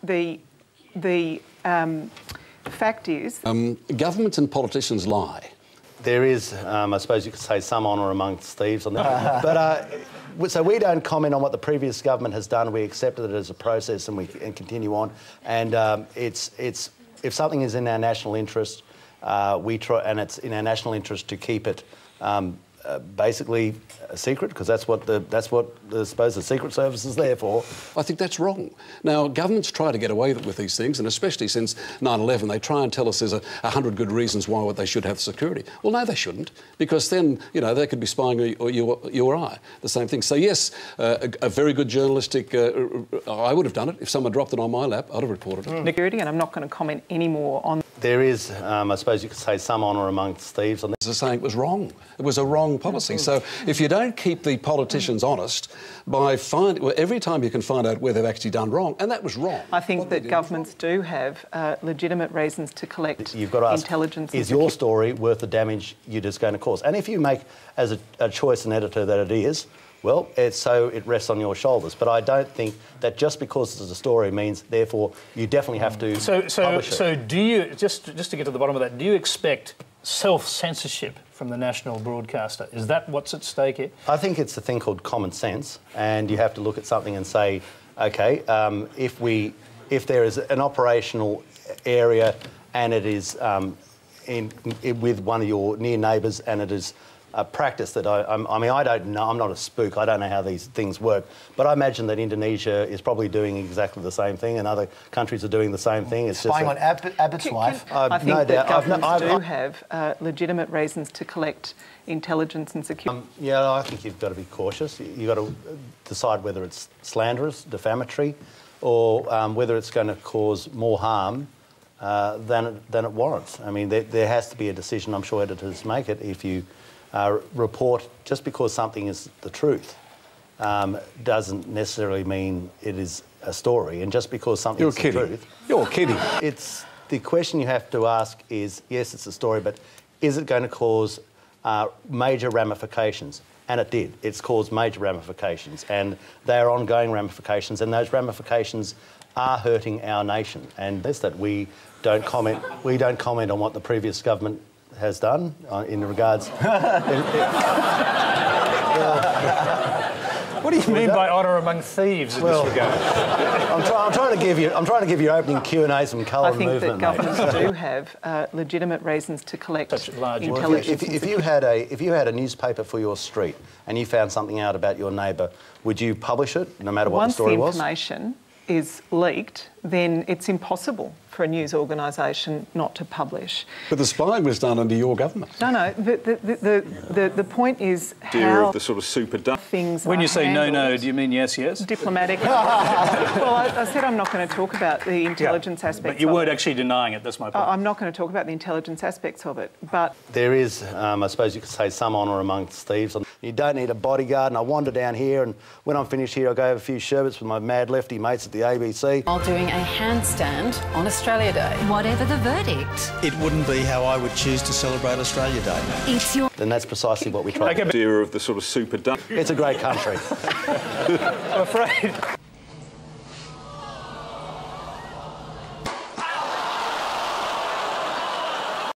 the fact is... Governments and politicians lie. There is, I suppose you could say, some honour amongst thieves on that. But so we don't comment on what the previous government has done. We accepted it as a process and we continue on. And if something is in our national interest, we try, and it's in our national interest to keep it basically a secret, because that's what I suppose the Secret Service is there for. I think that's wrong. Now, governments try to get away with these things, and especially since 9/11, they try and tell us there's 100 good reasons why they should have security. Well, no, they shouldn't, because then, you know, they could be spying on you or I. The same thing. So, yes, a very good journalistic... I would have done it. If someone dropped it on my lap, I'd have reported it. Security, and I'm not going to comment any more on... There is, I suppose you could say, some honour amongst thieves on that. They're saying it was wrong. It was a wrong policy. So if you don't keep the politicians honest by every time you can find out where they've actually done wrong, and that was wrong. I think that governments do have legitimate reasons to collect You've got to ask, intelligence. Is your story worth the damage you're just going to cause? And if you make as a choice and editor that it is, well, it rests on your shoulders. But I don't think that just because it's a story means, therefore, you definitely have to publish it. So do you, just to get to the bottom of that, do you expect self-censorship from the national broadcaster? Is that what's at stake here? I think it's a thing called common sense, and you have to look at something and say, OK, if there is an operational area and it is with one of your near neighbours and it is a practice that I mean, I don't know, I'm not a spook, I don't know how these things work, but I imagine that Indonesia is probably doing exactly the same thing and other countries are doing the same thing. It's spying on Abbott's wife. I think that governments do have legitimate reasons to collect intelligence and security. Yeah, I think you've got to be cautious. You've got to decide whether it's slanderous, defamatory, or whether it's going to cause more harm than it warrants. I mean, there has to be a decision, I'm sure editors make it, if you report just because something is the truth doesn't necessarily mean it is a story, and just because something is the truth... You're kidding. It's the question you have to ask is, yes, it's a story, but is it going to cause major ramifications? And it did. It's caused major ramifications, and they are ongoing ramifications, and those ramifications are hurting our nation. And that's that we don't comment on what the previous government has done in regards... What do you mean by honour among thieves in this regard? I'm trying to give your opening Q&A some colour and movement. I think that governments do have legitimate reasons to collect intelligence. If you had a newspaper for your street and you found something out about your neighbour, would you publish it, no matter what the story was? Once the information is leaked, then it's impossible for a news organisation not to publish. But the spying was done under your government. No. The point is how of the sort of super things. When you say handled. no, do you mean yes? Diplomatic. Well, I said I'm not going to talk about the intelligence aspects. But you weren't actually denying it. That's my point. I'm not going to talk about the intelligence aspects of it. But there is, I suppose you could say, some honour amongst thieves. You don't need a bodyguard, and I wander down here, and when I'm finished here, I'll go have a few sherbets with my mad lefty mates at the ABC. While doing a handstand on Australia Day. Whatever the verdict. It wouldn't be how I would choose to celebrate Australia Day. It's your... Then that's precisely what we try to do. idea of the sort of super... It's a great country. I'm afraid